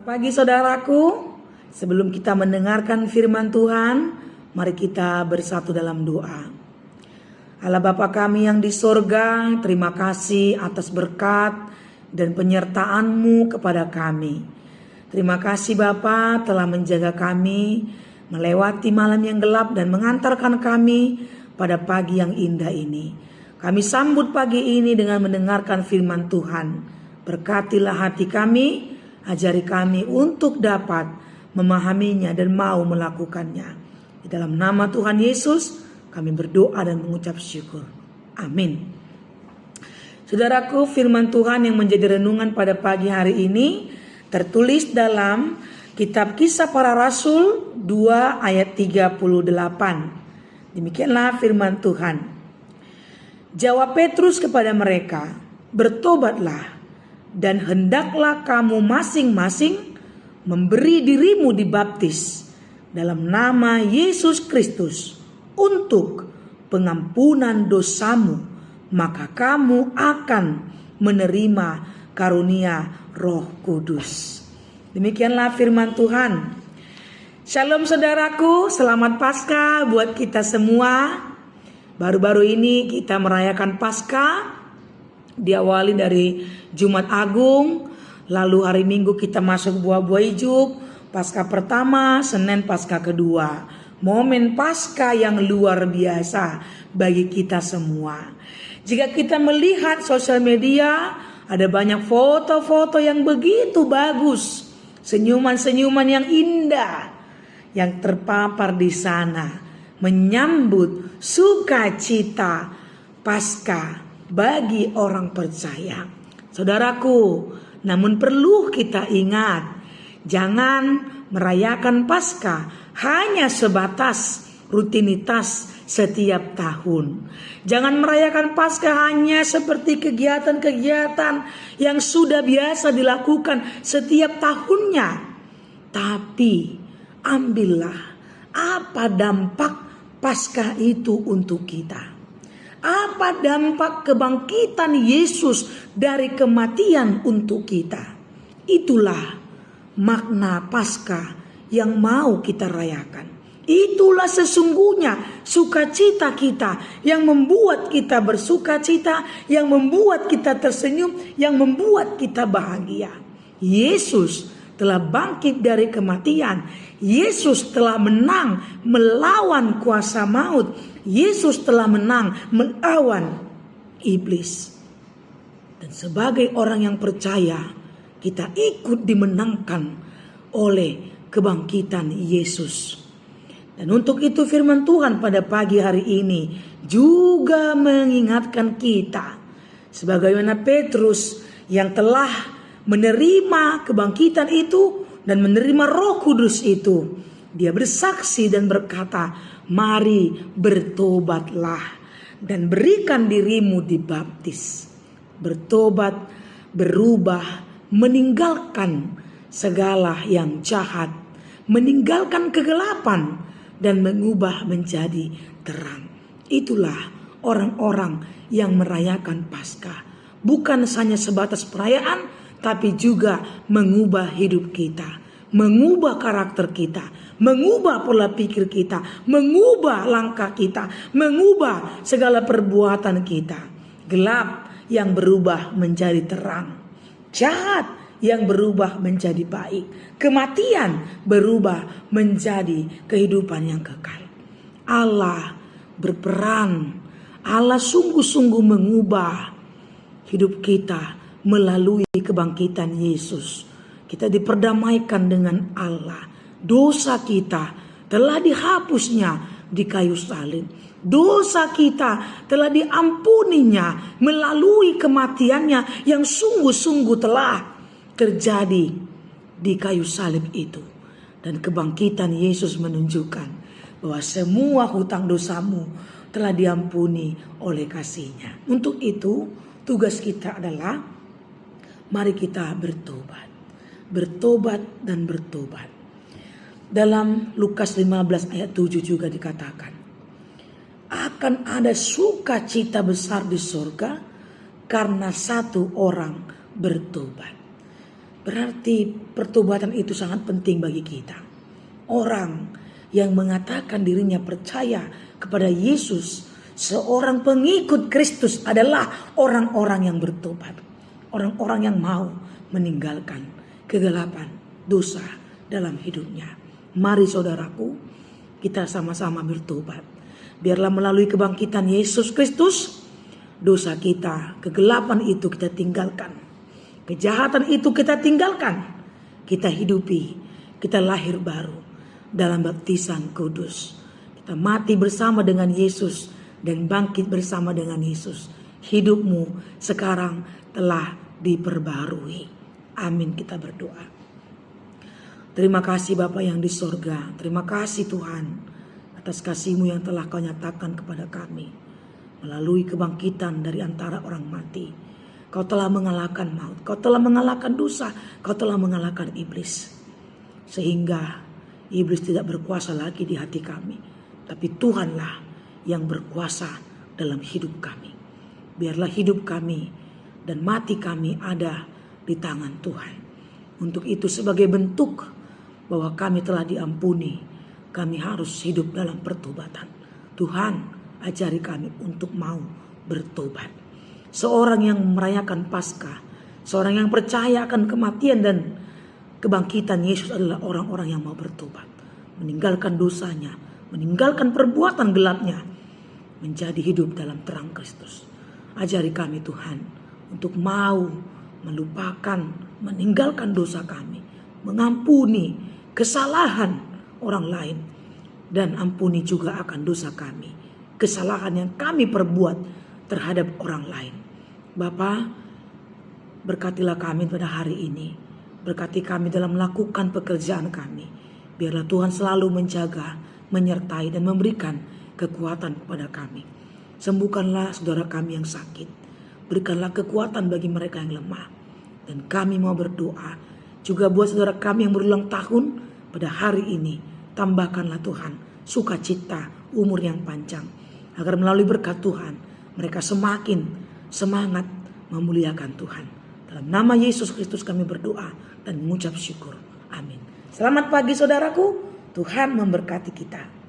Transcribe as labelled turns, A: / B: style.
A: Pagi saudaraku, sebelum kita mendengarkan firman Tuhan, mari kita bersatu dalam doa. Allah Bapa kami yang di sorga, terima kasih atas berkat dan penyertaan-Mu kepada kami. Terima kasih Bapa telah menjaga kami, melewati malam yang gelap dan mengantarkan kami pada pagi yang indah ini. Kami sambut pagi ini dengan mendengarkan firman Tuhan. Berkatilah hati kami, ajari kami untuk dapat memahaminya dan mau melakukannya. Di dalam nama Tuhan Yesus kami berdoa dan mengucap syukur. Amin. Saudaraku, firman Tuhan yang menjadi renungan pada pagi hari ini tertulis dalam kitab Kisah Para Rasul 2 ayat 38. Demikianlah firman Tuhan. Jawab Petrus kepada mereka, "Bertobatlah, dan hendaklah kamu masing-masing memberi dirimu dibaptis dalam nama Yesus Kristus untuk pengampunan dosamu, maka kamu akan menerima karunia Roh Kudus." Demikianlah firman Tuhan. Shalom saudaraku, selamat Paskah buat kita semua. Baru-baru ini kita merayakan Paskah. Diawali dari Jumat Agung, lalu hari Minggu kita masuk buah-buah ijuk, Paskah pertama, Senin Paskah kedua. Momen Paskah yang luar biasa bagi kita semua. Jika kita melihat sosial media, ada banyak foto-foto yang begitu bagus, senyuman-senyuman yang indah yang terpapar di sana, menyambut sukacita Paskah bagi orang percaya. Saudaraku, namun perlu kita ingat, jangan merayakan Paskah hanya sebatas rutinitas setiap tahun. Jangan merayakan Paskah hanya seperti kegiatan-kegiatan yang sudah biasa dilakukan setiap tahunnya. Tapi ambillah apa dampak Paskah itu untuk kita. Apa dampak kebangkitan Yesus dari kematian untuk kita? Itulah makna Paskah yang mau kita rayakan. Itulah sesungguhnya sukacita kita yang membuat kita bersukacita, yang membuat kita tersenyum, yang membuat kita bahagia. Yesus telah bangkit dari kematian. Yesus telah menang melawan kuasa maut. Yesus telah menang melawan iblis. Dan sebagai orang yang percaya, kita ikut dimenangkan oleh kebangkitan Yesus. Dan untuk itu firman Tuhan pada pagi hari ini juga mengingatkan kita, sebagaimana Petrus yang telah menerima kebangkitan itu dan menerima Roh Kudus itu, dia bersaksi dan berkata, "Mari bertobatlah dan berikan dirimu dibaptis." Bertobat, berubah, meninggalkan segala yang jahat, meninggalkan kegelapan dan mengubah menjadi terang. Itulah orang-orang yang merayakan Paskah. Bukan hanya sebatas perayaan, tapi juga mengubah hidup kita, mengubah karakter kita, mengubah pola pikir kita, mengubah langkah kita, mengubah segala perbuatan kita. Gelap yang berubah menjadi terang, jahat yang berubah menjadi baik, kematian berubah menjadi kehidupan yang kekal. Allah berperan, Allah sungguh-sungguh mengubah hidup kita melalui kebangkitan Yesus. Kita diperdamaikan dengan Allah. Dosa kita telah dihapusnya di kayu salib. Dosa kita telah diampuninya melalui kematiannya yang sungguh-sungguh telah terjadi di kayu salib itu. Dan kebangkitan Yesus menunjukkan bahwa semua hutang dosamu telah diampuni oleh kasih-Nya. Untuk itu tugas kita adalah mari kita bertobat. Bertobat dan bertobat. Dalam Lukas 15 ayat 7 juga dikatakan, akan ada sukacita besar di surga karena satu orang bertobat. Berarti pertobatan itu sangat penting bagi kita. Orang yang mengatakan dirinya percaya kepada Yesus, seorang pengikut Kristus adalah orang-orang yang bertobat. Orang-orang yang mau meninggalkan kegelapan dosa dalam hidupnya. Mari saudaraku, kita sama-sama bertobat. Biarlah melalui kebangkitan Yesus Kristus, dosa kita, kegelapan itu kita tinggalkan. Kejahatan itu kita tinggalkan. Kita hidupi, kita lahir baru dalam baptisan kudus. Kita mati bersama dengan Yesus dan bangkit bersama dengan Yesus. Hidupmu sekarang telah diperbarui. Amin, kita berdoa. Terima kasih Bapa yang di sorga. Terima kasih Tuhan atas kasih-Mu yang telah Kau nyatakan kepada kami. Melalui kebangkitan dari antara orang mati, Kau telah mengalahkan maut, Kau telah mengalahkan dosa, Kau telah mengalahkan iblis. Sehingga iblis tidak berkuasa lagi di hati kami, tapi Tuhanlah yang berkuasa dalam hidup kami. Biarlah hidup kami dan mati kami ada di tangan Tuhan. Untuk itu sebagai bentuk bahwa kami telah diampuni, kami harus hidup dalam pertobatan. Tuhan, ajari kami untuk mau bertobat. Seorang yang merayakan Paskah, seorang yang percaya akan kematian dan kebangkitan Yesus adalah orang-orang yang mau bertobat, meninggalkan dosanya, meninggalkan perbuatan gelapnya, menjadi hidup dalam terang Kristus. Ajari kami Tuhan untuk mau melupakan, meninggalkan dosa kami, mengampuni kesalahan orang lain, dan ampuni juga akan dosa kami, kesalahan yang kami perbuat terhadap orang lain. Bapa, berkatilah kami pada hari ini, berkati kami dalam melakukan pekerjaan kami. Biarlah Tuhan selalu menjaga, menyertai dan memberikan kekuatan kepada kami. Sembuhkanlah saudara kami yang sakit, berikanlah kekuatan bagi mereka yang lemah. Dan kami mau berdoa juga buat saudara kami yang berulang tahun pada hari ini. Tambahkanlah Tuhan sukacita, umur yang panjang, agar melalui berkat Tuhan mereka semakin semangat memuliakan Tuhan. Dalam nama Yesus Kristus kami berdoa dan mengucap syukur. Amin. Selamat pagi saudaraku, Tuhan memberkati kita.